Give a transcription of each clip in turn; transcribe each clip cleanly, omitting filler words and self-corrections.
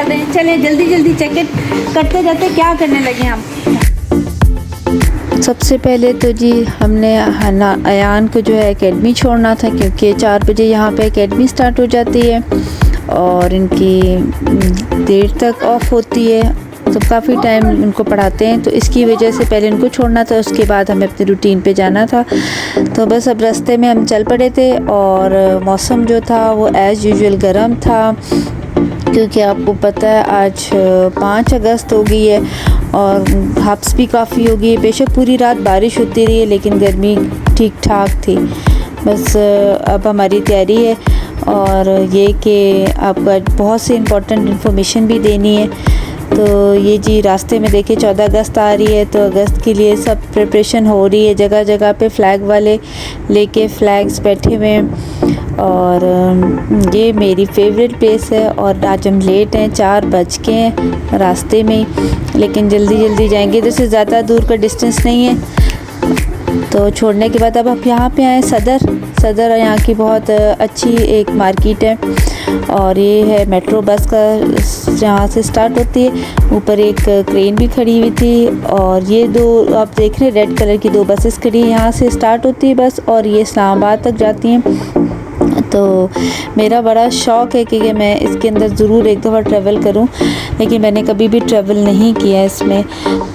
कर रहे हैं। चलें जल्दी जल्दी चेक करते जाते क्या करने लगे हम। सबसे पहले तो जी हमने अयान को जो है एकेडमी छोड़ना था, क्योंकि 4 बजे यहाँ पे एकेडमी स्टार्ट हो जाती है और इनकी देर तक ऑफ होती है, तो काफ़ी टाइम उनको पढ़ाते हैं, तो इसकी वजह से पहले उनको छोड़ना था, उसके बाद हमें अपनी रूटीन पे जाना था। तो बस अब रास्ते में हम चल पड़े थे और मौसम जो था वो एज़ यूजुअल गर्म था, क्योंकि आपको पता है आज 5 अगस्त हो गई है और हब्स भी काफ़ी हो गई है। बेशक पूरी रात बारिश होती रही है लेकिन गर्मी ठीक ठाक थी। बस अब हमारी तैयारी है और ये कि आपको बहुत सी इम्पोर्टेंट इन्फॉर्मेशन भी देनी है। तो ये जी रास्ते में देखिए 14 अगस्त आ रही है, तो अगस्त के लिए सब प्रिपरेशन हो रही है। जगह जगह पे फ्लैग वाले लेके फ्लैग्स बैठे हुए हैं और ये मेरी फेवरेट प्लेस है। और आज हम लेट हैं, 4 बज के हैं रास्ते में, लेकिन जल्दी जल्दी जाएंगे। इधर से ज़्यादा दूर का डिस्टेंस नहीं है। तो छोड़ने के बाद अब आप यहाँ पे आए सदर यहाँ की बहुत अच्छी एक मार्केट है और ये है मेट्रो बस का, जहाँ से स्टार्ट होती है। ऊपर एक क्रेन भी खड़ी हुई थी और ये 2 आप देख रहे हैं रेड कलर की 2 बसेस खड़ी हैं। यहाँ से स्टार्ट होती है बस और ये इस्लामाबाद तक जाती हैं। तो मेरा बड़ा शौक़ है कि मैं इसके अंदर ज़रूर एक दफ़ा ट्रैवल करूं, लेकिन मैंने कभी भी ट्रैवल नहीं किया इसमें।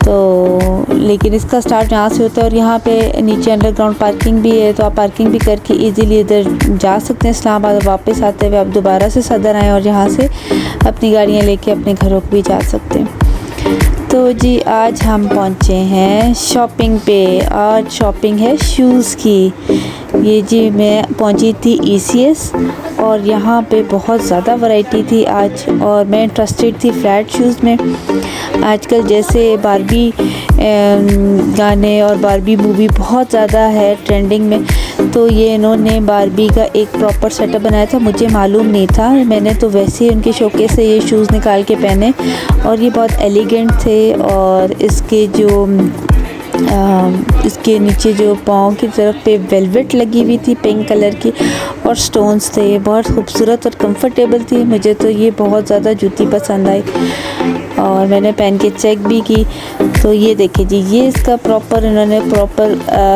तो लेकिन इसका स्टार्ट यहाँ से होता है और यहाँ पे नीचे अंडरग्राउंड पार्किंग भी है, तो आप पार्किंग भी करके इजीली इधर जा सकते हैं इस्लामाबाद। और वापस आते हुए आप दोबारा से सदर आएँ और यहाँ से अपनी गाड़ियाँ लेके अपने घरों को भी जा सकते हैं। तो जी आज हम पहुँचे हैं शॉपिंग पे। आज शॉपिंग है शूज़ की। ये जी मैं पहुँची थी ECS और यहाँ पे बहुत ज़्यादा वैरायटी थी आज, और मैं इंटरेस्टेड थी फ्लैट शूज़ में। आजकल जैसे बारबी गाने और बारबी मूवी बहुत ज़्यादा है ट्रेंडिंग में, तो ये इन्होंने बारबी का एक प्रॉपर सेटअप बनाया था। मुझे मालूम नहीं था, मैंने तो वैसे ही उनके शोकेस से ये शूज़ निकाल के पहने और ये बहुत एलिगेंट थे। और इसके जो इसके नीचे जो पाँव की तरफ पे वेलवेट लगी हुई थी पिंक कलर की और स्टोन्स थे, बहुत खूबसूरत और कंफर्टेबल थी। मुझे तो ये बहुत ज़्यादा जूती पसंद आई और मैंने पहन के चेक भी की। तो ये देखिए जी, ये इसका प्रॉपर इन्होंने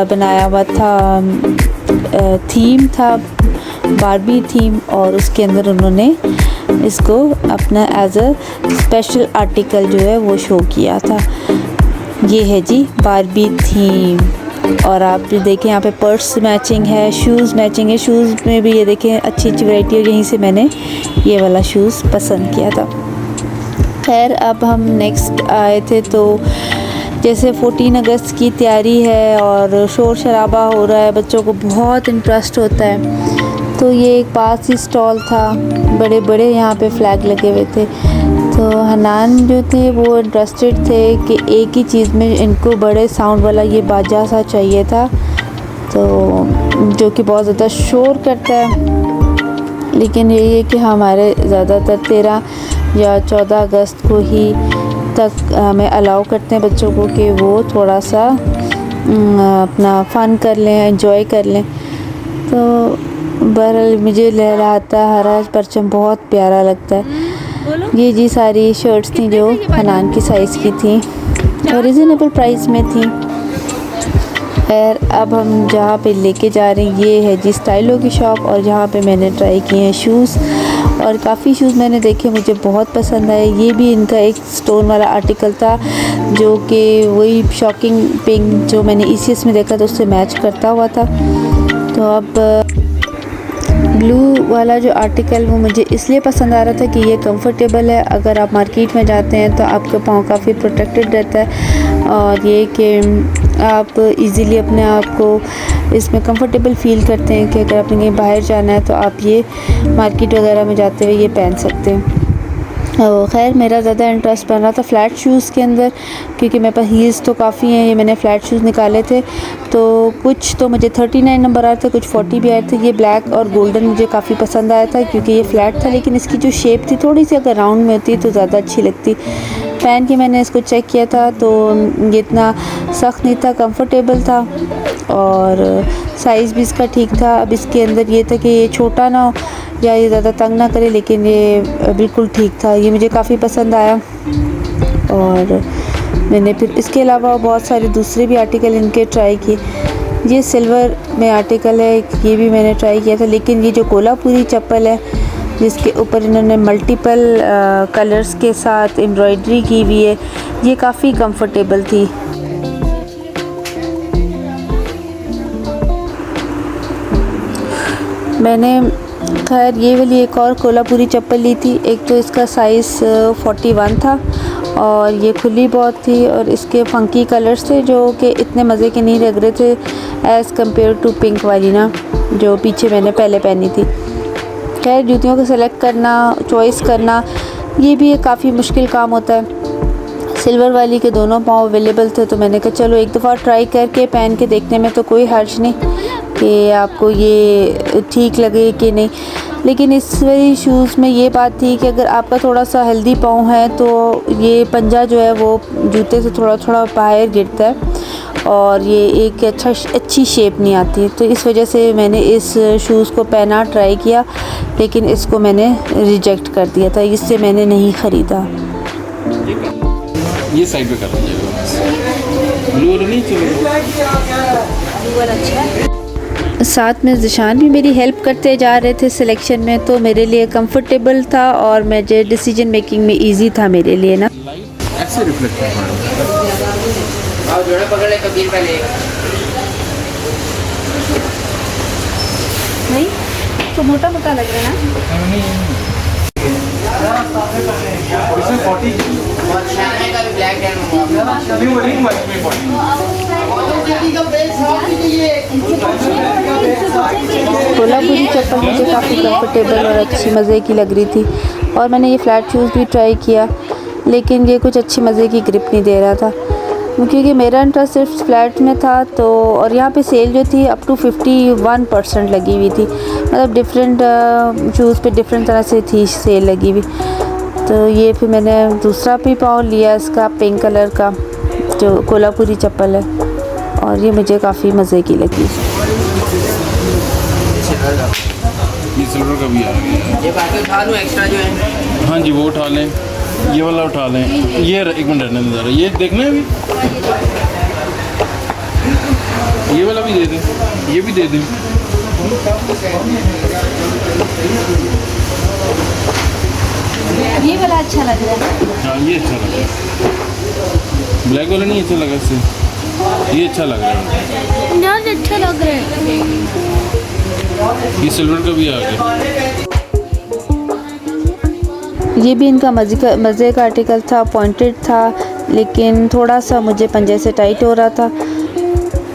बनाया हुआ था, थीम था बारबी थीम, और उसके अंदर उन्होंने इसको अपना एज अ स्पेशल आर्टिकल जो है वो शो किया था। ये है जी बारबी थीम। और आप देखें यहाँ पे पर्स मैचिंग है, शूज़ मैचिंग है। शूज़ में भी ये देखें अच्छी अच्छी वैरायटी, और यहीं से मैंने ये वाला शूज़ पसंद किया था। खैर अब हम नेक्स्ट आए थे, तो जैसे 14 अगस्त की तैयारी है और शोर शराबा हो रहा है, बच्चों को बहुत इंटरेस्ट होता है। तो ये एक पास ही स्टॉल था, बड़े बड़े यहाँ पे फ्लैग लगे हुए थे। तो हनान जो थे वो इंटरेस्टेड थे कि एक ही चीज़ में इनको बड़े साउंड वाला ये बाजा सा चाहिए था, तो जो कि बहुत ज़्यादा शोर करता है। लेकिन यही है कि हमारे ज़्यादातर 13 या 14 अगस्त को ही तक हमें अलाउ करते हैं बच्चों को कि वो थोड़ा सा अपना फ़न कर लें, एंजॉय कर लें। तो बहरहाल मुझे लहराता हरा परचम बहुत प्यारा लगता है। ये जी सारी शर्ट्स थी जो हनान की साइज़ की थी और रिजनेबल प्राइस में थी। खैर अब हम जहाँ पे लेके जा रहे हैं ये है जी स्टाइलो की शॉप, और जहाँ पे मैंने ट्राई किए हैं शूज़, और काफ़ी शूज़ मैंने देखे मुझे बहुत पसंद आए। ये भी इनका एक स्टोन वाला आर्टिकल था जो कि वही शॉकिंग पिंक जो मैंने ECS में देखा था उससे मैच करता हुआ था। तो अब ब्लू वाला जो आर्टिकल वो मुझे इसलिए पसंद आ रहा था कि ये कंफर्टेबल है। अगर आप मार्केट में जाते हैं तो आपका पाँव काफ़ी प्रोटेक्टेड रहता है, और ये कि आप इजीली अपने आप को इसमें कंफर्टेबल फ़ील करते हैं कि अगर आपने कहीं बाहर जाना है तो आप ये मार्केट वगैरह में जाते हुए ये पहन सकते हैं। खैर मेरा ज़्यादा इंटरेस्ट बन रहा था फ़्लैट शूज़ के अंदर, क्योंकि मेरे पास हील्स तो काफ़ी हैं। ये मैंने फ़्लैट शूज़ निकाले थे, तो कुछ तो मुझे 39 नंबर आए थे, कुछ 40 भी आए थे। ये ब्लैक और गोल्डन मुझे काफ़ी पसंद आया था क्योंकि ये फ़्लैट था, लेकिन इसकी जो शेप थी थोड़ी सी अगर राउंड में होती तो ज़्यादा अच्छी लगती। पहन के मैंने इसको चेक किया था तो ये इतना सख्त नहीं था, कंफर्टेबल था और साइज़ भी इसका ठीक था। अब इसके अंदर ये था कि ये छोटा ना हो, या ये ज़्यादा तंग ना करे, लेकिन ये बिल्कुल ठीक था। ये मुझे काफ़ी पसंद आया। और मैंने फिर इसके अलावा बहुत सारे दूसरे भी आर्टिकल इनके ट्राई किए। ये सिल्वर में आर्टिकल है, ये भी मैंने ट्राई किया था। लेकिन ये जो कोल्हापुरी चप्पल है जिसके ऊपर इन्होंने मल्टीपल कलर्स के साथ एम्ब्रॉयडरी की हुई है, ये काफ़ी कंफर्टेबल थी। मैंने खैर ये वाली एक और कोल्हापुरी चप्पल ली थी। एक तो इसका साइज़ 41 था और ये खुली बहुत थी, और इसके फंकी कलर्स थे जो कि इतने मज़े के नहीं लग रहे थे एज़ कम्पेयर टू पिंक वाली ना, जो पीछे मैंने पहले पहनी थी। खैर जूतियों को सेलेक्ट करना, चॉइस करना, ये भी एक काफ़ी मुश्किल काम होता है। सिल्वर वाली के दोनों पाँव अवेलेबल थे, तो मैंने कहा चलो एक दफ़ा ट्राई करके पहन के देखने में तो कोई हर्ज नहीं कि आपको ये ठीक लगे कि नहीं। लेकिन इस वाली शूज़ में ये बात थी कि अगर आपका थोड़ा सा हेल्दी पाँव है तो ये पंजा जो है वो जूते से थोड़ा थोड़ा बाहर गिरता है और ये एक अच्छी शेप नहीं आती। तो इस वजह से मैंने इस शूज़ को पहना ट्राई किया, लेकिन इसको मैंने रिजेक्ट कर दिया था, इससे मैंने नहीं ख़रीदा। ये साइड पे कर लीजिएगा, ब्लू वाला नहीं चाहिए। साथ में ज़िशान भी मेरी हेल्प करते जा रहे थे सिलेक्शन में, तो मेरे लिए कंफर्टेबल था और मुझे डिसीजन मेकिंग में इजी था मेरे लिए ना। ऐसे रिफ्लेक्ट कर आओ जोड़े पकड़ ले कबीर पहले। नहीं तो मोटा मोटा लग रहा है ना। इसमें 40 और शाने का भी black and new ring white में 40। कोल्हापुरी चप्पल मुझे काफ़ी कंफर्टेबल और अच्छी मज़े की लग रही थी, और मैंने ये फ्लैट शूज़ भी ट्राई किया, लेकिन ये कुछ अच्छी मज़े की ग्रिप नहीं दे रहा था क्योंकि मेरा इंटरेस्ट सिर्फ फ्लैट में था। तो और यहाँ पे सेल जो थी अप टू 51% लगी हुई थी, मतलब डिफरेंट शूज़ पे डिफरेंट तरह से थी सेल लगी हुई। तो ये फिर मैंने दूसरा भी पाँव लिया इसका पिंक कलर का जो कोल्हापुरी चप्पल है, और ये मुझे काफ़ी मज़े की लगी। ये सिल्वर का भी आ गया। ये बाकी उठा लूँ एक्स्ट्रा जो है। हाँ जी वो उठा लें, ये वाला उठा लें। ये एक मिनट रहने दे ज़रा, ये देखना है अभी। ये वाला भी दे दें, ये भी दे दें। ये वाला अच्छा लग रहा है। हाँ ये अच्छा लग रहा है। ब्लैक वाला नहीं अच्छा लगा इससे, ये अच्छा लग रहा है। ना अच्छा लग रहा है। ये सिल्वर का भी आ गया। ये भी इनका मज़े का आर्टिकल था, पॉइंटेड था, लेकिन थोड़ा सा मुझे पंजे से टाइट हो रहा था,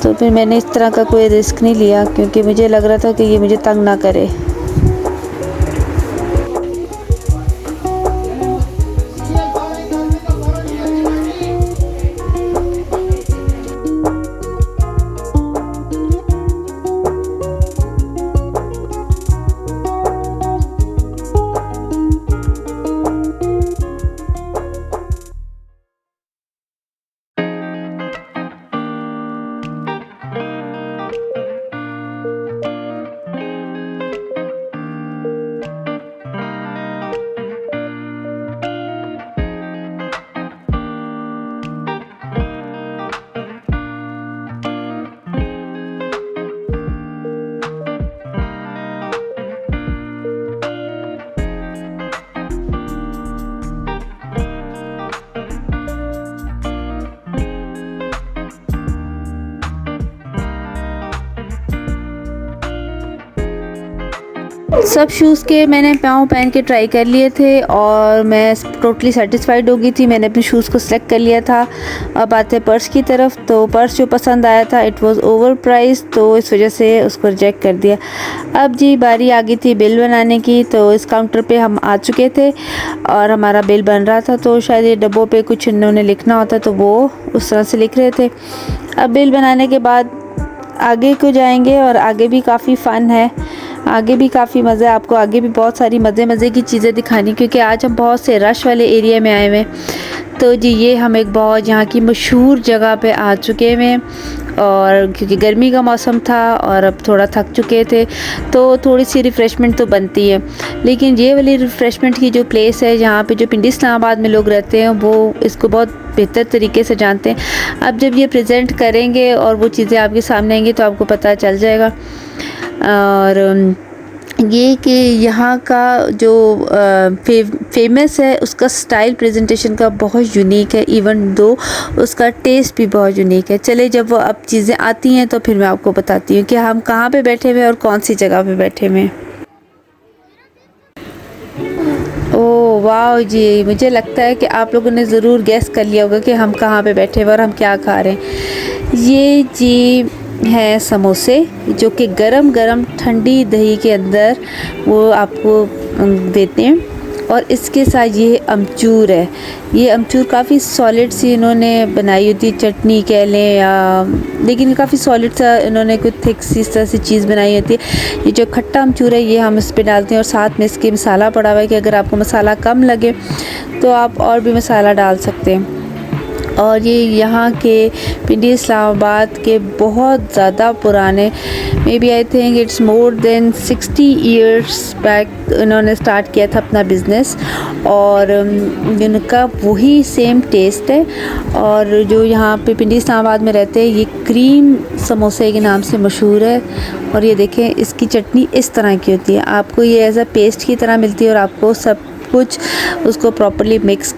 तो फिर मैंने इस तरह का कोई रिस्क नहीं लिया क्योंकि मुझे लग रहा था कि ये मुझे तंग ना करे। सब शूज़ के मैंने पाँव पहन के ट्राई कर लिए थे और मैं टोटली सेटिस्फाइड हो गई थी। मैंने अपने शूज़ को सिलेक्ट कर लिया था। अब आते पर्स की तरफ, तो पर्स जो पसंद आया था इट वाज ओवर प्राइस, तो इस वजह से उसको रिजेक्ट कर दिया। अब जी बारी आ गई थी बिल बनाने की, तो इस काउंटर पे हम आ चुके थे और हमारा बिल बन रहा था। तो शायद ये डब्बों पे कुछ इन्होंने लिखना होता तो वो उस तरह से लिख रहे थे। अब बिल बनाने के बाद आगे को जाएंगे और आगे भी काफ़ी फ़न है, आगे भी काफ़ी मज़ा है। आपको आगे भी बहुत सारी मज़े की चीज़ें दिखानी, क्योंकि आज हम बहुत से रश वाले एरिया में आए हुए हैं। तो जी ये हम एक बहुत यहाँ की मशहूर जगह पे आ चुके हैं और क्योंकि गर्मी का मौसम था और अब थोड़ा थक चुके थे तो थोड़ी सी रिफ़्रेशमेंट तो बनती है। लेकिन ये वाली रिफ़्रेशमेंट की जो प्लेस है जहाँ पे जो पिंडी इस्लामाबाद में लोग रहते हैं वो इसको बहुत बेहतर तरीके से जानते हैं। अब जब ये प्रेजेंट करेंगे और वो चीज़ें आपके सामने आएंगी तो आपको पता चल जाएगा। और ये कि यहाँ का जो फेमस है उसका स्टाइल प्रेजेंटेशन का बहुत यूनिक है, इवन दो उसका टेस्ट भी बहुत यूनिक है। चले जब वो अब चीज़ें आती हैं तो फिर मैं आपको बताती हूँ कि हम कहाँ पे बैठे हुए हैं और कौन सी जगह पे बैठे हुए हैं। ओह वाह जी, मुझे लगता है कि आप लोगों ने ज़रूर गैस कर लिया होगा कि हम कहाँ पे बैठे हुए और हम क्या खा रहे हैं। ये जी हैं समोसे जो कि गरम गरम ठंडी दही के अंदर वो आपको देते हैं। और इसके साथ ये अमचूर है। ये अमचूर काफ़ी सॉलिड सी इन्होंने बनाई होती है, चटनी कह लें या, लेकिन काफ़ी सॉलिड सा इन्होंने कोई थिक सी इस तरह से चीज़ बनाई होती है। ये जो खट्टा अमचूर है ये हम इस पर डालते हैं और साथ में इसके मसाला पड़ा हुआ है कि अगर आपको मसाला कम लगे तो आप और भी मसाला डाल सकते हैं। और ये यहाँ के पिंडी इस्लामाबाद के बहुत ज़्यादा पुराने, maybe I think it's more than 60 years back इन्होंने स्टार्ट किया था अपना बिज़नेस और इनका वही सेम टेस्ट है। और जो यहाँ पे पिंडी इस्लामाबाद में रहते हैं ये क्रीम समोसे के नाम से मशहूर है। और ये देखें इसकी चटनी इस तरह की होती है, आपको ये एज अ पेस्ट की तरह मिलती है और आपको सब कुछ उसको प्रॉपर्ली मिक्स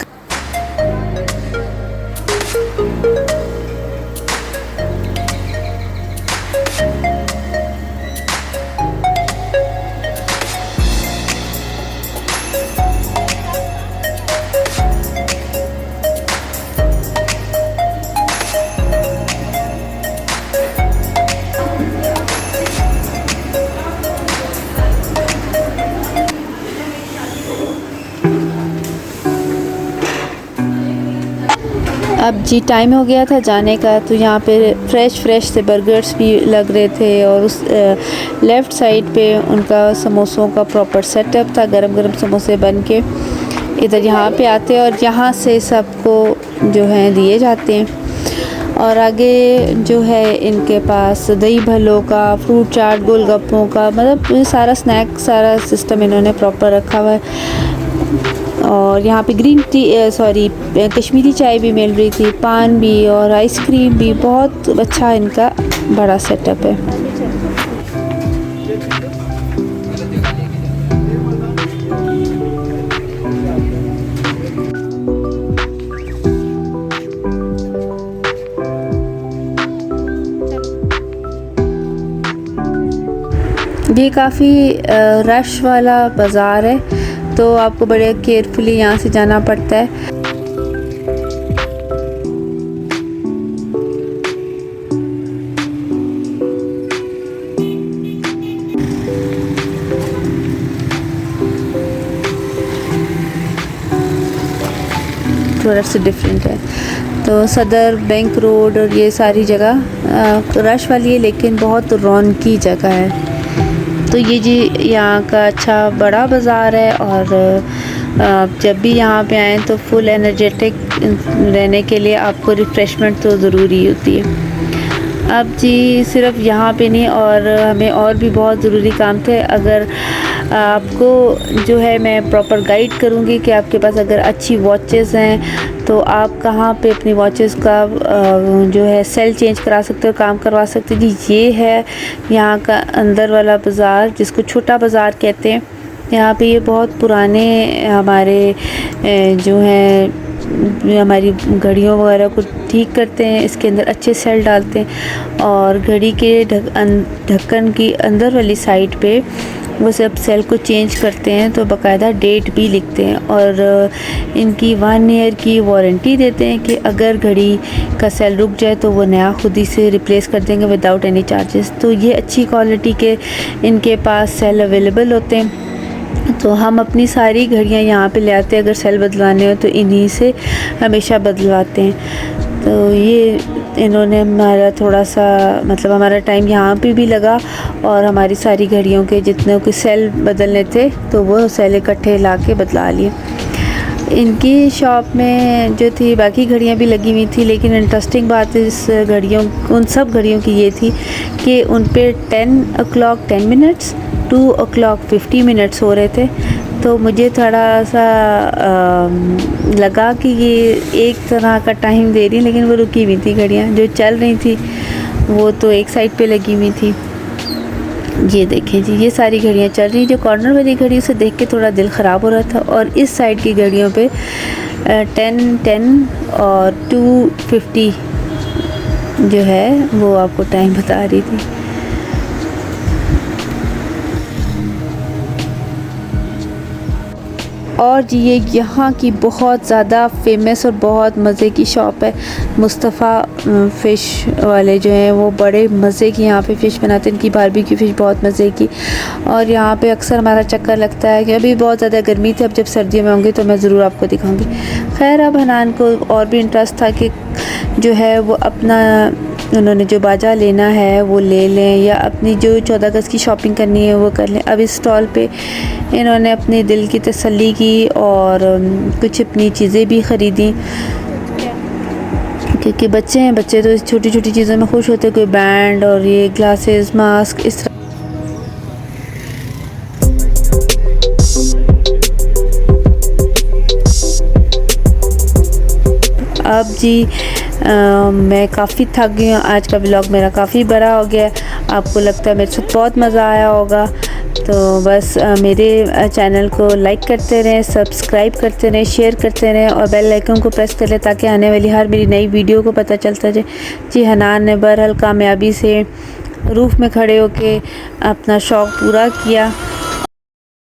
अब जी टाइम हो गया था जाने का, तो यहाँ पे फ्रेश से बर्गर्स भी लग रहे थे और उस लेफ़्ट साइड पे उनका समोसों का प्रॉपर सेटअप था। गरम समोसे बन के इधर यहाँ पे आते हैं और यहाँ से सबको जो है दिए जाते हैं। और आगे जो है इनके पास दही भल्लों का, फ्रूट चाट, गोलगप्पों का, मतलब सारा स्नैक सारा सिस्टम इन्होंने प्रॉपर रखा हुआ है। और यहाँ पे ग्रीन टी कश्मीरी चाय भी मिल रही थी, पान भी और आइसक्रीम भी। बहुत अच्छा इनका बड़ा सेटअप है। ये काफ़ी रश वाला बाज़ार है तो आपको बड़े केयरफुली यहाँ से जाना पड़ता है। थोड़ा सा डिफरेंट है। तो सदर बैंक रोड और ये सारी जगह रश वाली है लेकिन बहुत रौनकी जगह है। तो ये जी यहाँ का अच्छा बड़ा बाज़ार है और जब भी यहाँ पे आएँ तो फुल एनर्जेटिक रहने के लिए आपको रिफ़्रेशमेंट तो ज़रूरी होती है। अब जी सिर्फ यहाँ पे नहीं और हमें और भी बहुत ज़रूरी काम थे। अगर आपको जो है मैं प्रॉपर गाइड करूँगी कि आपके पास अगर अच्छी वॉचेस हैं तो आप कहाँ पे अपनी वॉचेस का जो है सेल चेंज करा सकते हो, काम करवा सकते हो। जी ये है यहाँ का अंदर वाला बाज़ार जिसको छोटा बाज़ार कहते हैं। यहाँ पे ये बहुत पुराने हमारे जो है हमारी घड़ियों वगैरह को ठीक करते हैं, इसके अंदर अच्छे सेल डालते हैं और घड़ी के ढक्कन की अंदर वाली साइड पे वो सब सेल को चेंज करते हैं। तो बाकायदा डेट भी लिखते हैं और इनकी 1 ईयर की वारंटी देते हैं कि अगर घड़ी का सेल रुक जाए तो वो नया खुद ही से रिप्लेस कर देंगे विदाउट एनी चार्जेस। तो ये अच्छी क्वालिटी के इनके पास सेल अवेलेबल होते हैं। तो हम अपनी सारी घड़ियाँ यहाँ पे ले आते हैं, अगर सेल बदलवाने हो तो इन्हीं से हमेशा बदलवाते हैं। तो ये इन्होंने हमारा थोड़ा सा मतलब हमारा टाइम यहाँ पे भी लगा और हमारी सारी घड़ियों के जितने के सेल बदलने थे तो वो सेल इकट्ठे ला के बदला लिए। इनकी शॉप में जो थी बाकी घड़ियाँ भी लगी हुई थी, लेकिन इंटरेस्टिंग बात इस घड़ियों उन सब घड़ियों की ये थी कि उन पे 10 o'clock 10 minutes, 2 o'clock 50 minutes हो रहे थे। तो मुझे थोड़ा सा लगा कि ये एक तरह का टाइम दे रही, लेकिन वो रुकी हुई थी घड़ियाँ जो चल रही थी वो तो एक साइड पे लगी हुई थी। ये देखें जी, ये सारी घड़ियाँ चल रही। जो कॉर्नर वाली घड़ी उसे देख के थोड़ा दिल ख़राब हो रहा था, और इस साइड की घड़ियों पे 10 और 2:50 जो है वो आपको टाइम बता रही थी। और जी ये यहाँ की बहुत ज़्यादा फेमस और बहुत मज़े की शॉप है। मुस्तफ़ा फ़िश वाले जो हैं वो बड़े मज़े की यहाँ पे फ़िश बनाते हैं। इनकी बारबेक्यू फ़िश बहुत मज़े की, और यहाँ पे अक्सर हमारा चक्कर लगता है कि अभी बहुत ज़्यादा गर्मी थी, अब जब सर्दियों में होंगी तो मैं ज़रूर आपको दिखाऊंगी। खैर अब हनान को और भी इंटरेस्ट था कि जो है वो अपना उन्होंने जो बाजा लेना है वो ले लें, या अपनी जो 14 अगस्त की शॉपिंग करनी है वो कर लें। अब इस स्टॉल पे इन्होंने अपने दिल की तसल्ली की और कुछ अपनी चीज़ें भी ख़रीदी, क्योंकि बच्चे हैं, बच्चे तो छोटी छोटी चीज़ों में खुश होते हैं। कोई बैंड और ये ग्लासेस, मास्क, इस तरह। अब जी मैं काफ़ी थक गई हूँ। आज का व्लॉग मेरा काफ़ी बड़ा हो गया। आपको लगता है मेरे साथ बहुत मज़ा आया होगा, तो बस मेरे चैनल को लाइक करते रहें, सब्सक्राइब करते रहें, शेयर करते रहें और बेल आइकन को प्रेस कर लें ताकि आने वाली हर मेरी नई वीडियो को पता चलता जाए। जी हनान ने बहरहाल कामयाबी से रूफ़ में खड़े होके अपना शौक़ पूरा किया।